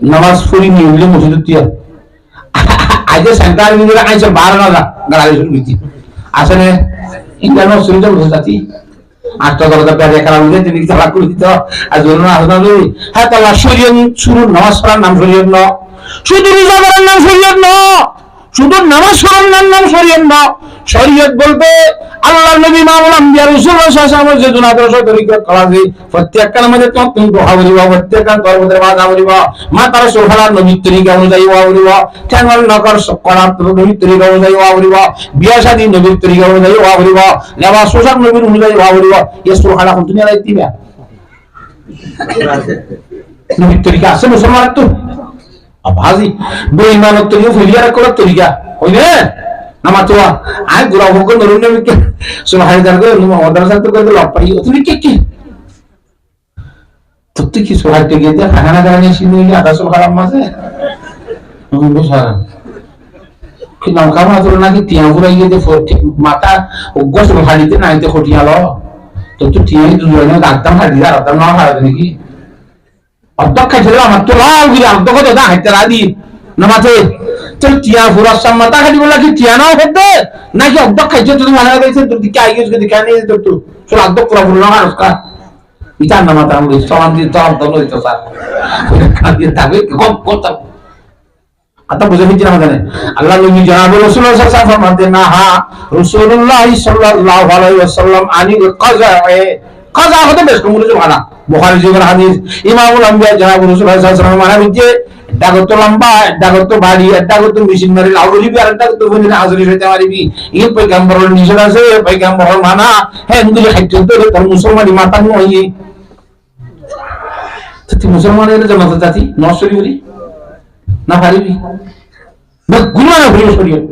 নামাজ পড়ি নি হইলে মসজিদ তিয়া আজ সেন্টার ভিতরে আইছে 12 না গাড়ি শুরু হইছি আসলে ইন্টারনেট সুবিধা বসে যাচ্ছি আটটা দরজা পেরে খেলা বুঝে তিনি খেলা করে দিত আর জন্য আসনা লই হ্যাঁ তাহলে শরীয়ত শুরু নামাজ পড়ার নাম শরীয়ত ন শুধু রোজা করার নাম শরীয়ত ন শুধু নামাজ পড়ার নাম শরীয়ত ন শরীয়ত বলতে আল্লাহর নবী মাওলানা আম্বিয়া রাসূলুল্লাহ সাল্লাল্লাহু আলাইহি ওয়াসাল্লাম যে দুন আদর্শ তরিকত কলাজি প্রত্যেকটা নামাজে তুমি দোয়া করিবা প্রত্যেকটা ধর্মের বাধা করিবা মা তার সুবহানাল্লাহ নবীর তরিকা অনুযায়ী ওয়া করিবা কেমন নকর করার নবীর তরিকা অনুযায়ী ওয়া করিবা বিয়া শাদী নবীর তরিকা অনুযায়ী ওয়া করিবা নামাজ পোশাক নবীর অনুযায়ী ওয়া করিবা এই সুবহানাল্লাহ তুমি আলাই দিবা নবীর তরিকা আছে মুসলমান তো আবাজি বেঈমানত তরিকা ফিলিয়ার করার তরিকা হইছে nama tua ay gura hukun nurunnya mikir subhanallah ko numa madrasah to ko lappai তুমি কি কি তুই কি সুহাইতে গিয়ে খানা দাঁড়িয়ে শুনে গিয়ে আদা সুবহানাল্লাহ মাঝে বুঝারা কি নাম কামা তোর নাকি তিয়া ঘুরা গিয়ে মাথা উগ্র সুবহানিতে নাইতে খটিয়ালো তো তুই তিয়াই দুজনে একদম হাড়ি আর একদম না হাড়ি নাকি অধ্যক্ষ ছিল আমার তো লাল গিয়ে অধ্যক্ষ তো দা হাইতে রাদি নামাতে চল টিয়া ফুরার সামনে তা খালি বলা কি টিয়া নাও খেতে নাকি অধ্যক্ষ খাইছে তুমি মানা গেছে তোর দিকে আইগে যদি কেন এই তো চল অধ্যক্ষ পুরো পুরো না उसका ইতার নামাতে আমরা সালাম দিয়ে তো আদব হইতো স্যার কাজে থাকবে কম কথা কথা বুঝে নিচ্ছি না জানেন আল্লাহ নবী জনাব রাসূলুল্লাহ সাল্লাল্লাহু আলাইহি ওয়াসাল্লাম ফরমাতে না হা রাসূলুল্লাহ সাল্লাল্লাহু আলাইহি ওয়াসাল্লাম আনি কাজা হতে বেশ কমুলে ভাড়া বুখারী জীবন হাদিস ইমামুল আম্বিয়া জনাব রাসূলুল্লাহ সাল্লাল্লাহু আলাইহি ওয়াসাল্লাম মানে হচ্ছে ডাগত লম্বা ডাগত বাড়ি ডাগত মেশিন মারি লাউলি বি আর ডাগত বনি না হাজরি হইতে পারিবি এই পয়গম্বরের নিষেধ আছে পয়গম্বরের মানা হ্যাঁ এগুলি খাইতে তো তোর মুসলমানি মাথা নয় তুই মুসলমানের জামাত জাতি নসরি বলি না পারিবি না গুনাহ না হইল শরীয়ত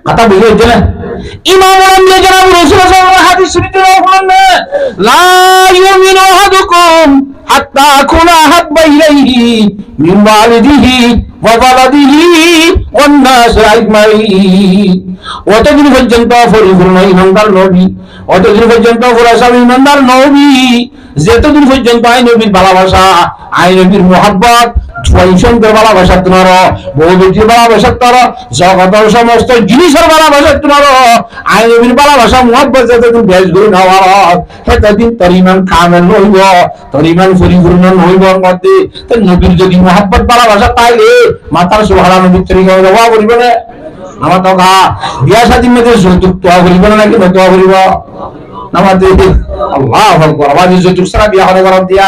কথা বুঝে হচ্ছে না ইমাম আম্বিয়া জনাব রাসূলুল্লাহ সাল্লাল্লাহু আলাইহি হাদিস শরীফে বলেন লা ইউমিনু আহাদুকুম হাত্তা কুনা হাব্বা ইলাইহি মিন ওয়ালিদিহি ওয়া ওয়ালাদিহি ওয়ান নাস আজমাইন অতদিন পর্যন্ত পরিপূর্ণ ইমানদার নবী অতদিন পর্যন্ত পুরাসব ইমানদার নবী যেতদিন পর্যন্ত আই নবীর ভালোবাসা আই নবীর মোহাব্বত পয়সন্তের ভালোবাসা তোমার বউ বেটির ভালোবাসা তোর জগতের সমস্ত জিনিসের ভালোবাসা তোমার আই নবীর ভালোবাসা মোহাব্বত যেতদিন বেশ করে নেওয়ার সেতদিন তোর ইমান কামেল নইব তোর ইমান পরিপূর্ণ নইব মধ্যে তোর নবীর যদি মোহাব্বত ভালোবাসা তাইলে মাতার সুবহানাল্লাহ নবীর তরিকা দেওয়া করিবে না আমার তো গা বিয়া শাদীর মধ্যে যৌতুক তোয়া করিবে না নাকি তোয়া করিব নামাতে আল্লাহু আকবার আওয়াজ যৌতুক ছাড়া বিয়া হলে করার দিয়া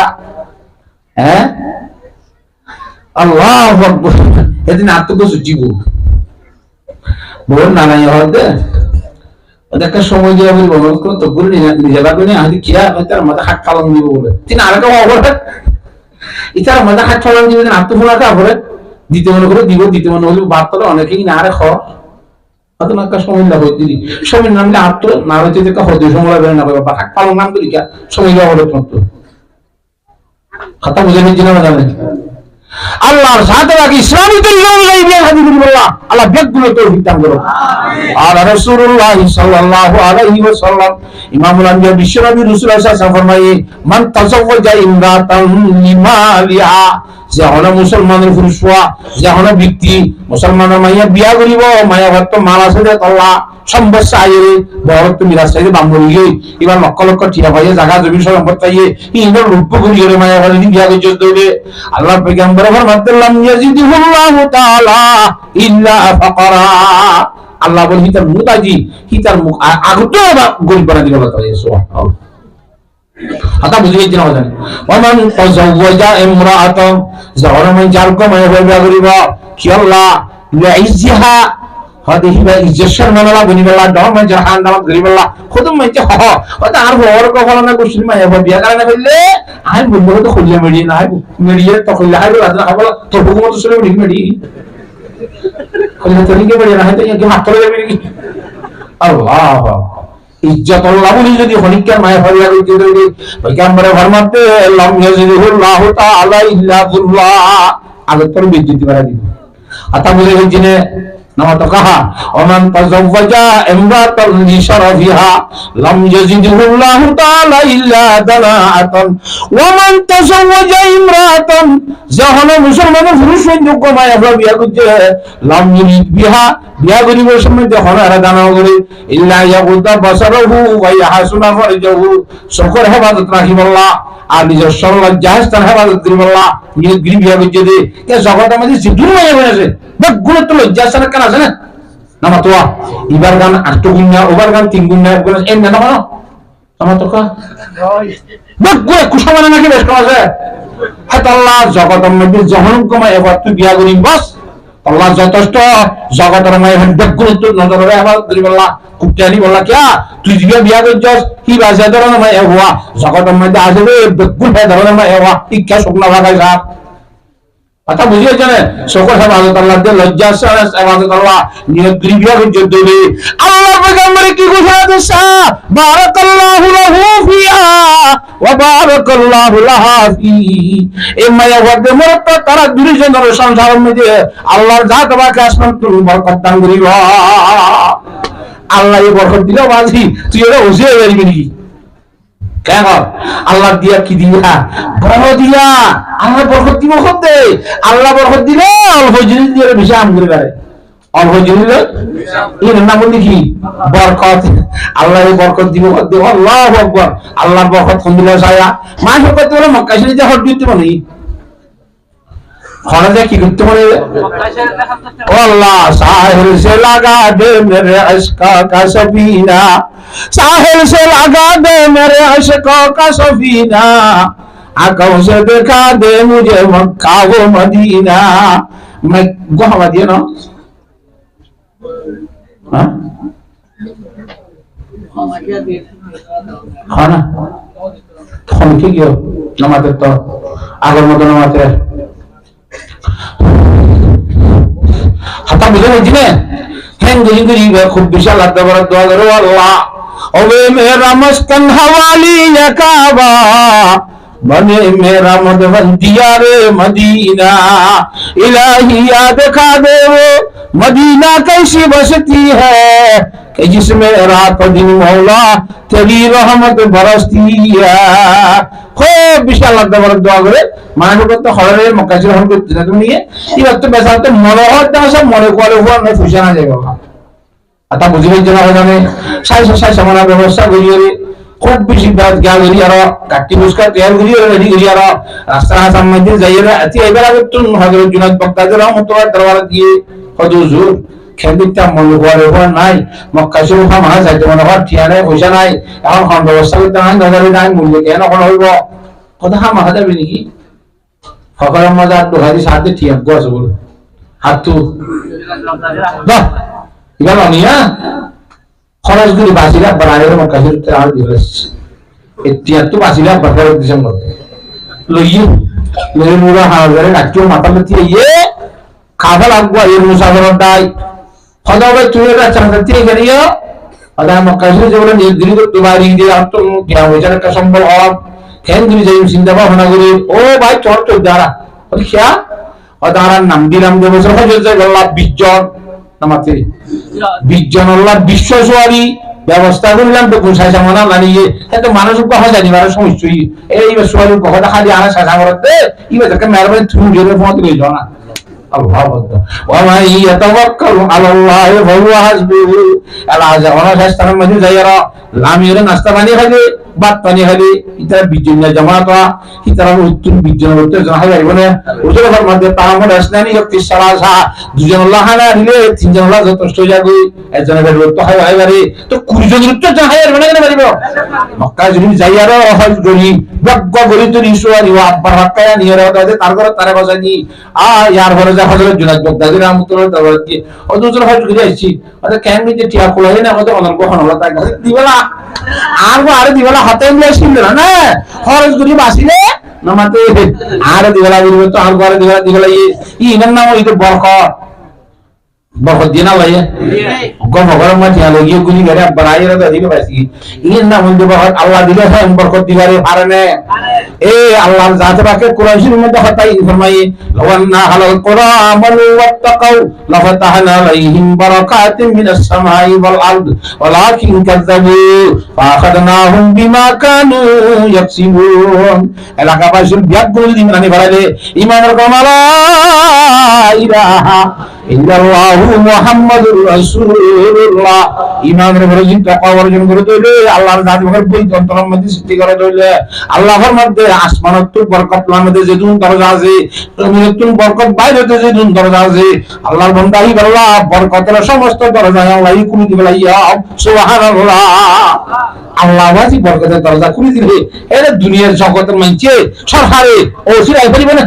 হ্যাঁ আল্লাহু আকবার এদিন আত্মকে সুচিব বল না নাই হতে ওদেরকে সময় দিয়ে বলবো বলতো তো গুরু নিজে লাগবে আদি কিয়া তার মাথা হাত কালাম দিব বলে তিন আরেকটা অবরে ইতার মাথা হাত কালাম দিবেন আত্মফোলাটা অবরে দিতে মনে করে দিব দিতে মনে হলে বাদ তোলে অনেকেই না আরে খ অত না কা সময় লাগবে দিদি সময় নামলে আত্ম না হইতে যে হতে সময় লাগবে না বাবা হাত কালাম নাম করি কা সময় লাগবে তো কথা বুঝে নিচ্ছি না জানেন আল্লাহর সাথে রাখি ইসলামী তরিকা অনুযায়ী বিয়ে শাদী করি বললাম আল্লাহ বেগুলো তৌফিক দান করুন আর রাসূলুল্লাহ সাল্লাল্লাহু আলাইহি ওয়াসাল্লাম ইমামুল আম্বিয়া বিশ্বনবী রাসূলুল্লাহ সাল্লাল্লাহু আলাইহি ওয়াসাল্লাম ফরমায়ে মান তাযাওয়াজা ইমরাতান লিমালিহা যে হলো মুসলমানের পুরুষ যে হলো ব্যক্তি মুসলমানের মাইয়া বিয়া করিব মায়া ভক্ত মাল আছে যে আল্লাহ সম্পদ চাইয়ে বড় তুমি রাস্তায় বাম্বলি গই এবার লক্ষ লক্ষ টিয়া ভাইয়ে জায়গা জমি সম্পদ চাইয়ে ইনর রূপ করি রে মায়া ভাই বিয়া করতে দেবে আল্লাহ পয়গম্বর ফরমাতেল্লাম ইয়াজিদুল্লাহু তাআলা ইল্লা ফাকরা আল্লাহ বলেন হিতার মুতাজি হিতার মুখ আগতো গরিব বানা দিবে আল্লাহ তাআলা সুবহানাল্লাহ আতা বুঝিয়ে দিন আমাদের ওমান তাযাওয়াজা ইমরাআতান যারা যার কো মায়া ভাই বিয়া করিব কি আল্লাহ লাইজিহা হদিহিবা ইজ্জত মানালা বনিবালা দমে জাহান দাম গরিবালা খুদম মাইতে হ ওটা আর বড় কো ফলনা কুশল মায়া বিয়া কারণে বললে আই বলবো তো খুলিয়া মেডি না মেডিয়ে তো খুলিয়া আই রাত না খাবলা তো হুকুমত শুনে মেডি খুলিয়া তরিকে বলি না তো কি হাত ধরে যাবে কি আল্লাহ ইজ্জত আল্লাহ বলি যদি হনিকার মায়া বিয়া কইতে দেবে পয়গম্বরে ফরমাতে লাম ইয়াজিদুল্লাহু তাআলা ইল্লা যুল্লাহ আগে তোর বিদ্যুৎ বাড়া দিবে আতা বলে হইছিনে নামাত কাহা ওমান তাজাওয়াজা ইমরাতান লিশরাফিহা লাম ইয়াজিদুল্লাহু তাআলা ইল্লা দালাআতান ওয়া মান তাজাওয়াজা ইমরাতান যাহলে মুসলমান পুরুষ যোগ্য মায়া বিয়া করছে লাম ইউরিদ বিহা বিয়া করিবার সময় যখন এরা দানা করে ইল্লা ইয়াগুদা বাসারহু ওয়া ইয়াহসুনা ফারজাহু সকর হেফাজত রাখিবাল্লাহ আর নিজের সরলজ্জা স্থান হেফাজত করিবাল্লাহ নিজে গিরি বিয়া করছে দে কে জগতের মধ্যে জিদুর মায়া হয়েছে গুণ তো লজ্জা স্থান কেন আছে না নামা তোয়া ইবার গান 8 গুণা ওভার গান 3 গুণা এক গুণা এন না মানো নামা তো কা গুণ কুশমানা নাকি বেশ করা আছে হাত আল্লাহ জগতের মধ্যে যখন কমায় এবার তুই বিয়া করি বাস আল্লাহ যথেষ্ট জগতের মায়ের বেগুন তো নজরে আবার করিবাল্লাহ কুটানি বললা কিয়া তুই যে বিয়া করছস কি বাজে ধরনের মায়ের হওয়া জগতের মধ্যে আসবে বেগুন ধরনের মায়ের হওয়া ইচ্ছা শুকনা ভাগাই সাপ কথা বুঝিয়েছ না সকল হেফাজত আল্লাহ দিয়ে লজ্জা হেফাজত আল্লাহ নিয়ত বিয়া করছে দেবে আল্লাহ পয়গম্বর কি ঘোষণা দিয়েছে বারাকাল্লাহু লাহু ফিহা ওয়া বারাকাল্লাহু লাহা ফি এই মায়া ওয়াদে মরত তারা দুইজনের সংসারের মধ্যে আল্লাহর জাত বাকে আসমান বরকত দান করিবা আল্লাহ এই বরকত দিলো বাজি তুই এটা ওসে বেরিয়ে নাকি কেন আল্লাহ দিয়া কি দিয়া বড় দিয়া আল্লাহ বরকত দিব করতে আল্লাহ বরকত দিলে অল্প জিনিস দিয়ে বেশি আম করে পারে অল্প জিনিস এর নাম বলি কি বরকত আল্লাহ এই বরকত দিব করতে আল্লাহু আকবার আল্লাহর বরকত কোন দিলে ছায়া মা বরকত বলে মক্কা শরীফে হট দিতে বলি খানা যা কি করতে বলে ও আল্লাহ সাহিল সে লাগা দে মেরে ইশক কা সফিনা साहिल से लगा दे मेरे अशकों का सफीना आंखों से दिखा दे मुझे मक्का वो मदीना मैं गोवा दिया ना खाना खान की क्यों नमाते तो आगर मत नमाते हता मुझे नहीं जिने हैं गुजरी खूब विशाल लगता बड़ा दुआ करो अल्लाह ओवे मेरा मस्कन हवाली या काबा बने मेरा मदवन दिया रे मदीना इलाही याद खा दे वो मदीना कैसी बसती है कि जिसमें रात दिन मौला तेरी रहमत बरसती है खूब विशाल लगता बड़ा दुआ करे मानो को तो खड़े मक्का से हम को जन्नत में है ये वक्त पैसा तो मनोहर था सब मने को हुआ मैं खुशाना जाएगा आता बुझिबे जरा জানে সাই সমানা ব্যবস্থা করিয়ে খুব বেশি বাদ জ্ঞান করি আর কাটি মুস্কা তৈরি করি আর রেডি করি আর রাস্তা সামনে যাইরা আতি এবার আগে তো হযরত জুনাদ বক্তাজি রহমাতুল্লাহ দরবার গিয়ে হুজুর খেলবিটা মন করে হওয়া নাই মক্কা শরীফ মহা যাইতে মনে হয় ঠিয়ানে পয়সা নাই এখন কোন ব্যবস্থা করতে নাই নজরে নাই মূল্য কেন কোন হইব কথা মহা যাবে নাকি ফকরের মজা তো হাদি সাথে ঠিক আছে বল হাত তো বাহ ইবাল অনিয়া খরচ গুলি বাসিলা বাড়াইর মক্কা শরীফে আর দিবস এতিয়া তো বাসিলা বাড়াইর দিশম লইয়ে লইয়ে মুরা হাজারে কাটিও মাথা লতি ইয়ে খাবার লাগবা এই মুসাফির দাই খদাবে তুই এটা চাঁদাতে গেলিও আদা মক্কা শরীফে যেগুলো নির্দিষ্ট করতে পারি যে আর তো জ্ঞান হইছে না সম্ভব হওয়া কেন তুমি যাই চিন্তা ভাবনা করি ও ভাই চল তো দাঁড়া বলি কিয়া আদার নাম দিলাম যে বছর হয়ে যায় আল্লাহ 20 জন নামাতে 20 জন আল্লাহ বিশ্বসওয়ারি ব্যবস্থা করলাম তো গোসাই সামনা লানিয়ে এত মানুষ কথা জানি আর সমস্যা এই সোয়ারি কথা খালি আনা সাজা করতে ইবে তাকে মেরবানি তুমি জেনে ফোন করে যাও না আল্লাহু আকবার ওয়া মা ইয়াতাওয়াক্কালু আলাল্লাহি ফাহুয়া হাসবুহু আলা জাওয়ানা শাস্তার মধ্যে যায়রা লামিরে নাস্তা বানি খালি বাত পানি খালি ইতারা বিজন্য জামাত ইতারা উত্তর বিজন্য উত্তর জাহাই আইবনে ওজনের মধ্যে তামাম আসনানি শক্তি সারাসা দুজন আল্লাহ হানা দিলে তিনজন আল্লাহ যথেষ্ট জাগি একজনের বের তো হয় আইবারে তো 20 জন উত্তর জাহাই আর মানে পারিব মক্কা যদি যাইয়ারা হজ করি বগ্গ করি তো ইসওয়ারি ওয়া আব্বার হাক্কায়া নিয়ে রাখা তার ঘরে তারে বাজানি ইয়ার ঘরে যা হযরত জুনাদ বগদাদি রাহমাতুল্লাহ তাআলা কি ওজুর হজ করে আইছি আচ্ছা কেন যে টিয়া খোলাই না আমাদের অনল কখন হলো তাই দিবেলা আর দিবেলা হাতে নিয়ে আসিল না খরচ করি বাসিলে নামাতে আর দিবেলা বলবো তো আর ঘরে দিবেলা ই ইনার নাম হইতো বরকত বরকত দিয়ে না ভাইয়া গম গরম মাটি আলো গিয়ে গুলি করে বাড়াইরা তো দিবে পাইছি ইন না মন্দ বরকত আল্লাহ দিলে হয় বরকত দিবারে পারে না এ আল্লাহর জাত পাকে কোরআন শরীফের মধ্যে হতাই ফরমায়ে লাওয়ান্না হালাল কোরআন ওয়াত্তাকাউ লাফাতাহনা আলাইহিম বারাকাতিন মিনাস সামাই ওয়াল আরদ ওয়ালাকিন কাযাবু ফাআখাদনাহুম বিমা কানু ইয়াকসিবুন এলাকাবাসীর ব্যাগগুলো দিন মানে বাড়ালে ঈমানের কমালা ইলাহা ইল্লাল্লাহু মুহাম্মাদুর রাসূলুল্লাহ ঈমানের বরজিন তাকওয়া অর্জন করে দিলে আল্লাহর জাতির বই তন্ত্রের মধ্যে সৃষ্টি করে দিলে আল্লাহর মধ্যে আসমানতুল বরকত মধ্যে যে দুন দরজা আছে জমিনতুল বরকত বাইরেতে যে দুন দরজা আছে আল্লাহর বান্দাই আল্লাহ বরকতের সমস্ত দরজা আল্লাহই খুলে দিবেন ইয়া সুবহানাল্লাহ আল্লাহ ওয়াজি বরকতের দরজা খুলে দিলে এর দুনিয়ার জগতের মানছে সরকারে ও সিরাই পারিবে না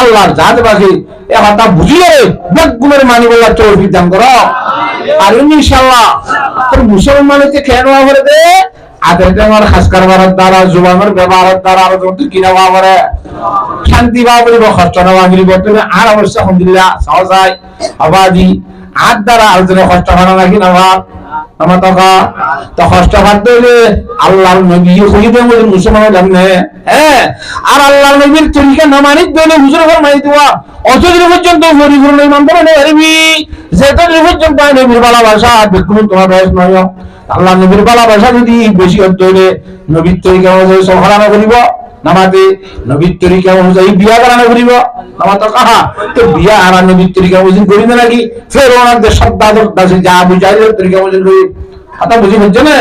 আল্লাহর জাত বাকি এ কথা বুঝিয়ে বেগুনের মানি বলা তৌফিক দান করো আর ইনশাআল্লাহ তোর মুসলমানকে কেন করে দে আদেরটা আমার খাস কারবারের দ্বারা জুবানের ব্যবহারের দ্বারা আর যত কিনা বাবারে শান্তি বাবরি কষ্ট না বাবরি বর্তমানে আর অবশ্য আলহামদুলিল্লাহ সহজাই আবাদি আর দ্বারা আলোচনা কষ্ট হয় নাকি না আমার টাকা তো কষ্ট করতে হলে আল্লাহর নবী হইবে বলে মুসলমান জানে হ্যাঁ আর আল্লাহর নবীর তরিকা না মানি দিলে হুজুর ফরমাই দেওয়া অতদিন পর্যন্ত পরিপূর্ণ ইমান ধরে নেই আরবি যেতদিন পর্যন্ত নবীর ভালোবাসা দেখুন তোমার বয়স নয় আল্লাহ নবীর ভালোবাসা যদি বেশি হতে হলে নবীর তরিকা অনুযায়ী সহারানা করিব নামাতে নবীর তরিকা অনুযায়ী বিয়া করানো করিব নামাতে কাহা তো বিয়া আর নবীর তরিকা অনুযায়ী করি না নাকি ফের ওনাদের শ্রদ্ধা দাসে যা বুঝাইলে তরিকা অনুযায়ী করি কথা বুঝি বুঝছে না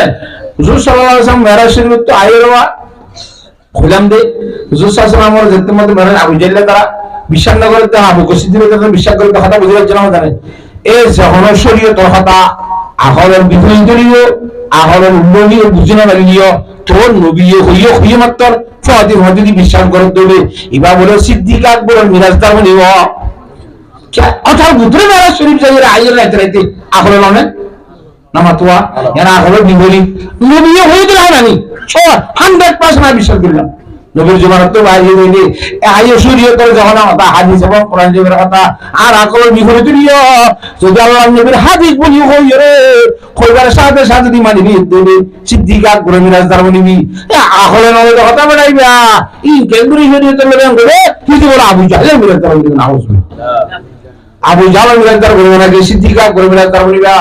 হুজুর সাল্লাল্লাহু আলাইহি ওয়াসাল্লাম মেরাজ শরীফ তো আইরওয়া খুলাম দে হুজুর সাল্লাল্লাহু আলাইহি ওয়াসাল্লাম যেতে মধ্যে মেরাজ আবু জাহল তারা বিশ্বাস না করে তা আবু কসিদের তারা বিশ্বাস করে কথা বুঝি যাচ্ছে না জানেন এই যখন শরীয়ত কথা আহলের বিপরীত করিও আহলের উন্নয়ন বুঝিনা লাগিও তোর নবী হইও হইয়ে মাত্র ফাদি ফাদি বিশ্বাস করে দলে ইবা বলে সিদ্দিক আকবর মিরাজদার বলিও অথার বুতরে মেরাজ শরীফ যাইরা আইয়ের রাইতে রাইতে আহলে মানে নামাতোয়া এরা আহলে বিবলি নবী হইয়ে দিল নানি 100% আমি বিশ্বাস করলাম নবীর জীবনত তো বাইরে হইলে আইয়ে শরীয়তের যখন কথা হাদিস এবং কোরআন জীবের কথা আর আকল বিপরীত দিও যদি আল্লাহ নবীর হাদিস বলি হইয়ে রে কইবার সাথে সাথে দি মানি দিবে সিদ্দিক আকবর মিরাজদার বলিবি আহলে নবীর কথা বানাইবা ই কেন্দ্রীয় শরীয়তের লগে করে কিছু বলে আবু জাহল মিরাজদার বলিবি না আবু জাহল মিরাজদার বলিবি না কি সিদ্দিক আকবর মিরাজদার বলিবা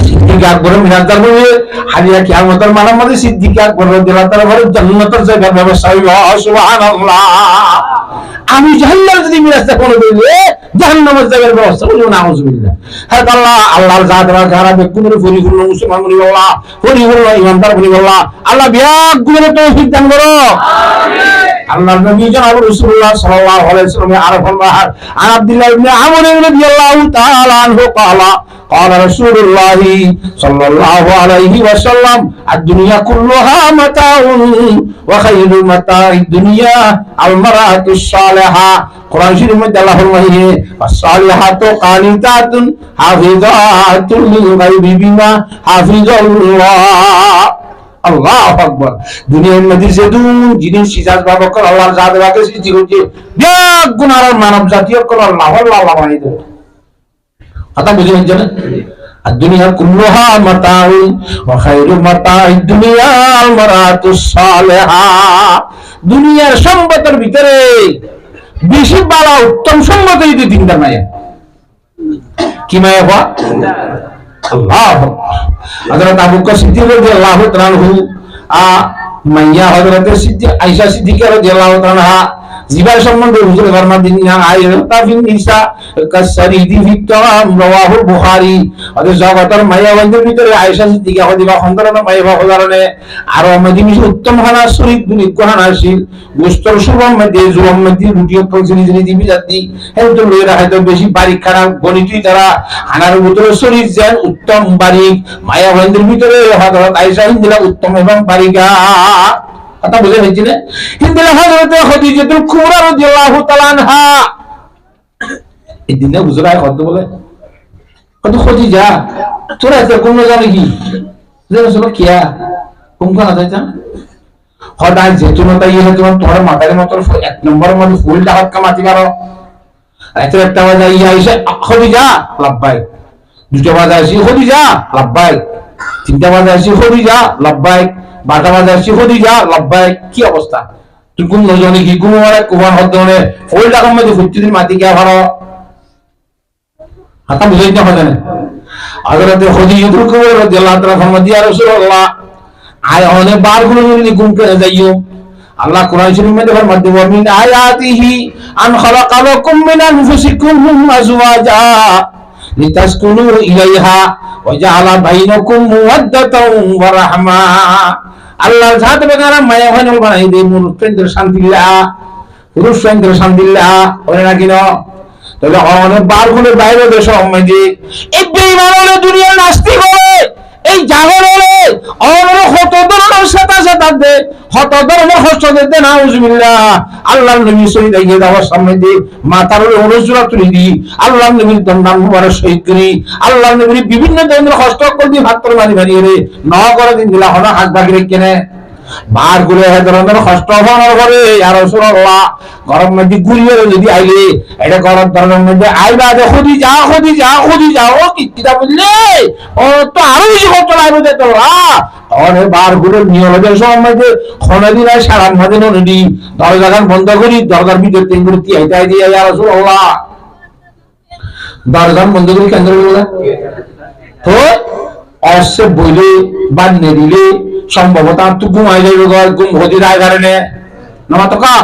সিদ্দিক আকবর মিরাজদার বলিবে হাদিয়া কিয়ামতের মানমতে সিদ্দিক আকবর রাদিয়াল্লাহু তাআলা বলে জান্নাতের জায়গা ব্যবস্থা হইবে সুবহানাল্লাহ আবু জাহল যদি মিরাজদার কোন বলিবে জাহান্নামের জায়গার ব্যবস্থা হইবে নাউজুবিল্লাহ হ্যাঁ আল্লাহর জাত রা যারা বেকুনের পরিপূর্ণ মুসলমান বলি আল্লাহ পরিপূর্ণ ইমানদার বলি আল্লাহ আল্লাহ বিয়াগুলোর তৌফিক দান করো আমিন আল্লাহর নবী জনাব রাসূলুল্লাহ সাল্লাল্লাহু আলাইহি ওয়াসাল্লাম আরফাল বাহার আন আব্দুল্লাহ ইবনে আমর রাদিয়াল্লাহু তাআলা আনহু قال قال رسول الله صلى الله عليه وسلم الدنيا كلها متاع وخير متاع الدنيا المرأة الصالحة قرآن شريف में अल्लाह फरमाए الصالحات قانتات حافظات للغيب بما حفظ الله আল্লাহু আকবার দুনিয়ার মধ্যে যে যিনি সিজাজ বাবকর আল্লাহর জাত রাখে সৃষ্টি করছে বিরাট গুনার মানব জাতীয় কর আল্লাহ আল্লাহ বানাই দেয় কথা বুঝে না আর দুনিয়া কুল্লুহা মাতাউ ওয়া খায়রু মাতা'id দুনিয়া আল মারাতুস সালিহা দুনিয়ার সম্পদের ভিতরে বেশি ভালো উত্তম সম্পদ এই তিনটা মায়া কি মায়া হওয়া আল্লাহ হযরত আবু বকর সিদ্দিক রাদিয়াল্লাহু তাআলা আনহু মাইয়া হযরত সিদ্দিক আয়েশা সিদ্দিকা রাদিয়াল্লাহু তাআলা জিবার সম্বন্ধে হুজুর ফরমাতেন না আয়াতা ফিন নিসা কাসরিদি ফি তাম রাওয়াহু বুখারী আদে জগতের মাইয়া বন্ধের ভিতরে আয়েশা সিদ্দিকা হদিবা খন্দরনা মাইয়া হদারনে আর মদিনী উত্তম হানা শরীফ দুনি কোহানা আসিল গোস্তর শুভম মধ্যে জুলম মধ্যে রুটিও পৌঁছনি যিনি দিবি জাতি হেন তো লইরা হয়তো বেশি বারিক খারাপ গণিতই তারা হানার ভিতরে শরীফ যেন উত্তম বারিক মাইয়া বন্ধের ভিতরে হযরত আয়েশা হিন্দিলা উত্তম এবং বারিকা কথা বুঝে হয়েছে না হিন্দিলা হযরত খাদিজাতুল কুবরা রাদিয়াল্লাহু তাআলা আনহা এই দিনে হুজুরায় কত বলে কত খাদিজা তোরা এত কোন জানে কি যে রাসূল কিয়া কোন কোন আছে জান হদাই যেতুন তাই হে তোমার তোর মাথার মত এক নম্বর মানে ফুল ডাহাত কামাতি পারো রাতের 1টা বাজে ইয়া এসে খদিজা লাব্বাইক, 2টা বাজে আসি খদিজা লাব্বাইক, 3টা বাজে আসি খদিজা লাব্বাইক, 12টা বাজে আসি খদিজা লাব্বাইক। কি অবস্থা? তুই কোন নজনে কি কোন মানে কোবান হদনে ফলটা কম মধ্যে ফুটতিদিন মাটি গিয়া ভালো হাতা বুঝাই না হয় না। হযরত খদিজা কুবরা রাদিয়াল্লাহু তাআলা ফরমায় ইয়া রাসূলুল্লাহ আয় অনেক বার গুলো যদি ঘুম করে যাইও, আল্লাহ কোরআন শরীফের মধ্যে ফরমাতে ওয়া মিন আয়াতিহি আন খালাকা লাকুম মিন আনফুসিকুম আজওয়াজা লিতাসকুনু ইলাইহা ওয়া জাআলা বাইনাকুম মাওয়াদ্দাতাও ওয়া রাহমা। আল্লাহর জাত বেগারা মায়া ভালো বানাই দেই মুরুফেন্দ্র শান্তিল্লাহ, পুরুষেন্দ্র শান্তিল্লাহ ওরে না কিনো। তাহলে অনেক বার গুলো বাইরে দেশ মধ্যে এই বেঈমান হলে দুনিয়ার নাস্তিক হলে এই জাহেল হলে অনেক কত ধরনের সাথে সাথে কত ধরনের কষ্ট দিতে নাউজুবিল্লাহ। আল্লাহর নবী সহিত গিয়ে যাওয়ার সামনে দিয়ে মাথার উপরে অনুজরা তুলে দিই, আল্লাহর নবীর দন্ডান মুবারক শহীদ করি, আল্লাহর নবীর বিভিন্ন ধরনের কষ্ট করে দিয়ে ভাত মারি মারি রে ন করে দিন দিলা হনা হাত বাকি রেখে বার গুলো এ ধরনের কষ্ট হওয়ার পরে ইয়া রাসূলুল্লাহ গরম মধ্যে ঘুরিয়ে যদি আইলে এটা গরম ধরনের মধ্যে আইবা যে খদিজা খদিজা খদিজা ও কিটা বললে ও তো আরো বেশি কষ্ট লাগবে তো অনেক বার গুলো নিয়মের সময় যে খনা দিন আর সারা মদিন নদী দরজাখান বন্ধ করি দরজার ভিতর তিন করে কি আইতে আইতে ইয়া রাসূলুল্লাহ দরজাখান বন্ধ করি কেন বলে তো অসে বইলে বান্নে দিলে সম্ভবত আর তুই ঘুমাই যাইবে ঘুম হতে রায় কারণে নামা তো কা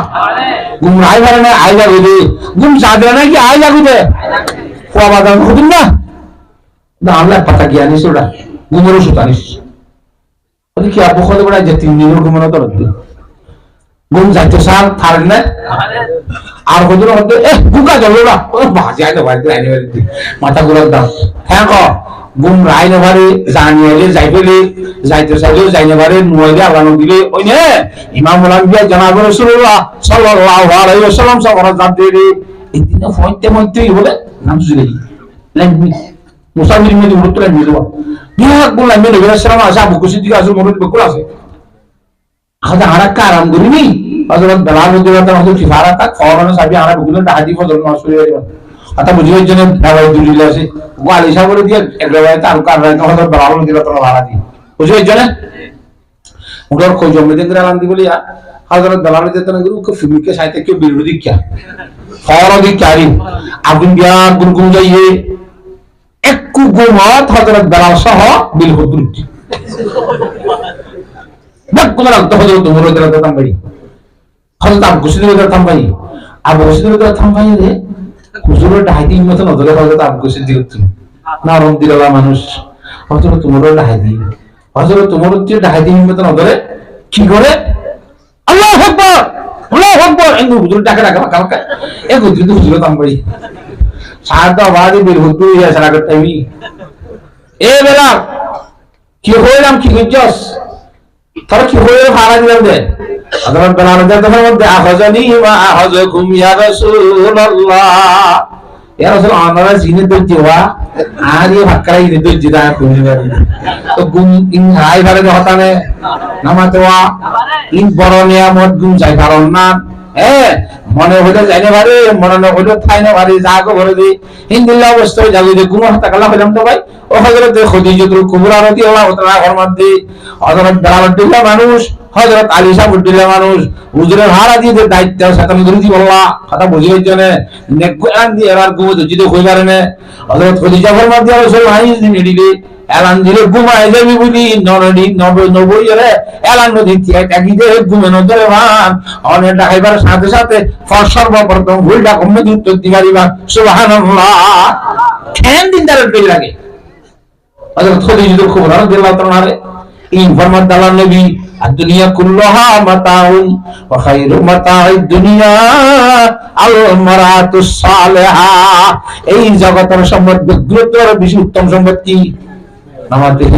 ঘুম রায় কারণে আই যাবে রে ঘুম সাদে নাকি আই যাবে রে খোয়া বাদাম হদিন না না আমরা পাতা কি আনিস ওটা ঘুমেরও সুত আনিস ওই কি আপু খোলে বড় যে 3 দিনের ঘুমানো তো রাখতে ঘুম যাইতে সার থার না আর হদিন হতে এ বুকা চলো না ও বাজে আইতে বাড়িতে আইনে বাড়িতে মাথা গুলোর দাম হ্যাঁ কো গুম রাই নভারে জানিয়ে যাইবেলে যাইতে চাইলেও যাই নভারে নুয়াইলে আলানো দিলে ওই নে ইমাম আলমগীর জনাব রাসূলুল্লাহ সাল্লাল্লাহু আলাইহি ওয়াসাল্লাম সবার জাত দিয়ে এই দিনে ফইতে মইতে বলে নাম জুলাই লাগবি মুসাফির মধ্যে উত্তর নিয়ে যাও বিহাক বললাম মেলে সালাম আসা বুকু সিদ্দিক আসল মরুদ বকুল আছে আদা আরাকা আরাম করিনি হযরত বেলাল রাদিয়াল্লাহু তাআলা হযরত ফিফারা তাক ফওরান সাবি আরা বুকুল হাদি ফজল মাসুরি আতা বুঝির জন্য দাওয়াই দুলিলা আছে গোয়ালি সাগরে দিয়ে একবারে তার কারণে হযরত বেলাল রাদিয়াল্লাহু তাআলা ভাড়া দি বুঝির জন্য উড়ার কই জমে দেন আলাম দি বলিয়া হযরত বেলাল রাদিয়াল্লাহু তাআলা গুরু কে ফিমিকে সাইতে কে বিরোধী কি ফওরাদি কারি আগুন দিয়া গুরগুম যাইয়ে একু গোমত হযরত বেলাল সহ বিল হুদুর বকুল রাত হযরত উমর রাদিয়াল্লাহু তাআলা বাড়ি হযরত আবু সিদ্দিক রাদিয়াল্লাহু তাআলা বাড়ি আবু সিদ্দিক রাদিয়াল্লাহু তাআলা বাড়ি রে হুজুরের ডাহাইতি মত নজরে হযরত আবু সিদ্দিক নরম দিলওয়ালা মানুষ হযরত উমরের ডাহাইতি হযরত উমরের যে ডাহাইতি মত নজরে কি করে আল্লাহু আকবার আল্লাহু আকবার এঙ্গু হুজুর ডাকে ডাকে কালকা এ হুজুর তাম্বাড়ি সাদা বাদি বিল হুদু ইয়া সারা করতেই এ বেলা কি হইলাম কি গজস তোর কি হইলো ভাড়া দিলাম দে হযরত বেলাল রাদিয়াল্লাহু মধ্যে আখাজানি ওয়া আখাযাকুম ইয়া রাসূলুল্লাহ ইয়া রাসূল আমরা জিনে দজ্জা আর ये ভাকরা ইনে দজ্জা কোনি তো গুম ইন হাই ভারে হতানে নামাতোয়া ইন বড় নিয়ামত গুম যাই কারণ না মনে হইলো যাইনে ভারে মনে না হইলো থাইনে ভারে জাগো ভরে দি ইনদিল্লাহ অবস্থায় যাবে যে গুম হতা কালা হইলাম তো ভাই ও হযরত খদিজাতুল কুবরা রাদিয়াল্লাহু তাআলা ফরমাতে হযরত বেলাল রাদিয়াল্লাহু মানুষ হযরত আলী সাহেবুল্লাহ মানুষ হুজুরের হারা দিয়ে দায়িত্ব সাথে দুরুদি বললা কথা বুঝিয়ে জেনে নেকুয়ান দিয়ে আর গো যদি কইবারে না হযরত খদিজা ফরমাতে রাসূল হাইজ দি মেডিলে এলান দিলে ঘুমায় যাবি বলি নরডি নবই রে এলান নদী টাকিতে ঘুমানো ধরে মান অনেক ডাকাইবার সাথে সাথে সর্বপ্রথম ভুলটা কমে উত্তর দিবারিবা সুবহানাল্লাহ কেন দিন তার পেয়ে লাগে হযরত খদিজা খুব রাদিয়াল্লাহু তাআলা ইন ফরমাত আল্লাহ নবী দুনিয়া কুল্লাহা মাতাউন ওয়া খায়রু মাতাউদ দুনিয়া আল মারাতুস সালিহা এই জগতের সম্পদ গুরুত্বর বেশি উত্তম সম্পদ কি আমাদের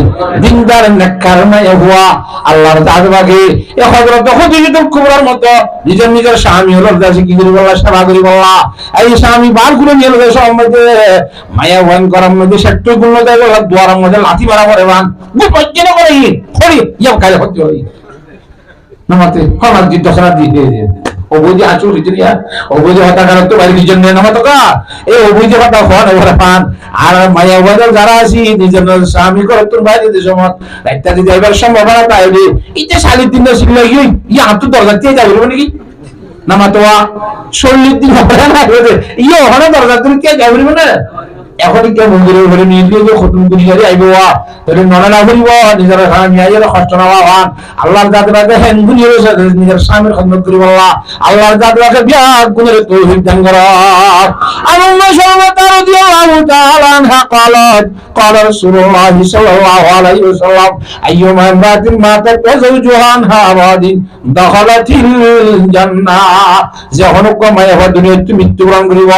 দিনদার নেককার নাই হুয়া আল্লাহর জাতবাগে এ হযরত খদিজাতুল কুবরার মতো নিজের স্বামী হলো দাসী কি করি বলা সেবা করি বলা এই স্বামী বার করে নিয়ে গেল সম্মতে মায়া ওয়ান করার মধ্যে সেট্টু গুণ দেয় বলা দুয়ারের মধ্যে লাথি মারা করে বান গুপজ্জেন করে খড়ি ইয়া কালে হতে হয় নামাতে খরার দি দশরা দি দিয়ে অবৈধ আচুর ভিতরিয়া অবৈধ হতা কারণ তো বাড়ির জন্য নামা তো কা এই অবৈধ হতা হন ওরা পান আর মায়া বাজার যারা আছি নিজের স্বামী করে তোর বাইরে যে সময় ইত্যাদি যাইবার সম্ভাবনা তাইলে এই যে 3.5 শিখলে ই হাত তো দরজা দিয়ে যাবে নাকি নামা তো 40 দিন হবে না ইয়ে ওখানে দরজা তুমি কে যাবে না এখন কে মন্দিরের ঘরে নিয়ে গিয়ে খতম করি যাই আইবো তোর ননা না করিব নিজের স্বামী আইয়ের কষ্ট না হওয়ান আল্লাহর জাত রাখে হেন গুনিয়ে নিজের স্বামীর খিদমত করিব আল্লাহর জাত রাখে বিয়া গুনের তৌফিক দান কর আল্লাহ সর্বতা রাদিয়াল্লাহু তাআলা আনহা قالت قال رسول الله صلى الله عليه وسلم ايما امرأة ماتت وزوجها عنها راض دخلت الجنة যখন কমায় হওয়া দুনিয়াতে মৃত্যুবরণ করিব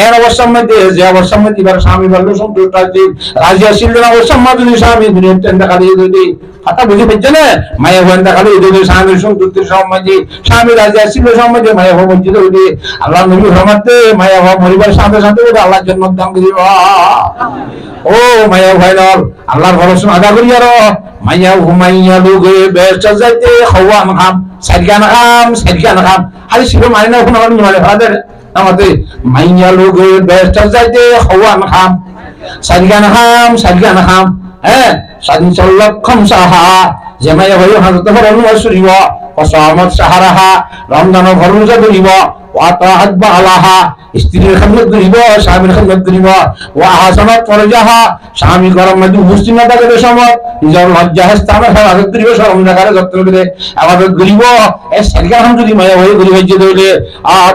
এর অবস্থার মধ্যে যে অবস্থার মধ্যে স্বামী বলল সন্তুষ্ট আছে রাজি আসিল না অবস্থার মধ্যে স্বামী দুনিয়াতে দেখা দিয়ে যদি কথা বুঝে পেয়েছে না মায়া ভয় দেখা দিয়ে যদি স্বামীর সন্তুষ্টির সম্বন্ধে স্বামী রাজি আসিল সম্বন্ধে মায়া ভয় বঞ্চিত হইলে আল্লাহ নবী ফরমাতে মায়া ভয় মরিবার সাথে সাথে আল্লাহ জান্নাত দান করিব ও মায়া ভয় নল আল্লাহর ভরসা আদা করি আর মায়া ঘুমাইয়া লোকে বেশ যাইতে খাওয়ান খাম সারিয়ান খাম আরে শিরো মানে না ওখানে আমি মানে ফাদের আমাদের মাইয়া লোকে বেশ যাইতে খাওয়ান খাম সারিয়ান খাম হ্যাঁ স্বাধীন লক্ষম সাহা যে মায়া ভয় হাজত ভরণ সুরিব অসহমত সাহারাহা রমজান ভরণ করিব ওয়াতাহাত বালাহা স্ত্রীর খিদমত করিব স্বামীর খিদমত করিব ওয়া হাসানাত ফরজাহা স্বামী গরম মধ্যে উপস্থিত না থাকলে সময় নিজের লজ্জা স্থানে ইবাদত করিব শরম জায়গায় যত্ন করে ইবাদত করিব এই সরকার যদি মায়া হয়ে করিব যে দইলে আর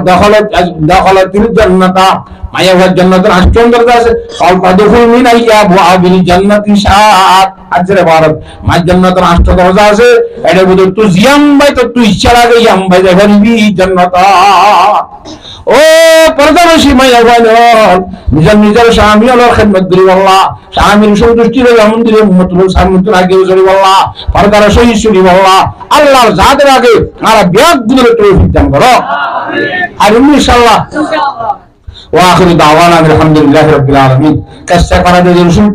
দখলতিল জান্নাতা মায়া হওয়ার জান্নাতের আষ্টম দরজা আছে কলকাদুল মিন আইয়াবিল জান্নাতি সাত আজরে ভারত মা জান্নাতের আষ্ট দরজা আছে এটা বলে তুই জিয়াম ভাই তো তুই ইচ্ছা লাগে ইয়াম ভাই যাবি জান্নাতা ও পরদানশী মায়া ভাই নিজের স্বামী আল্লাহর খিদমত করি আল্লাহ স্বামীর সন্তুষ্টি রে যেমন দিলে মতলব সামনে আগে চলি আল্লাহ পরদার সহিত চলি আল্লাহ আল্লাহর জাতের আগে আর বিয়াক গুলোর তৌফিক দান করো আর ইনশাআল্লাহ ওয়া আখিরু দাওয়ানা আলহামদুলিল্লাহি রাব্বিল আলামিন কাছে করা যে রসুল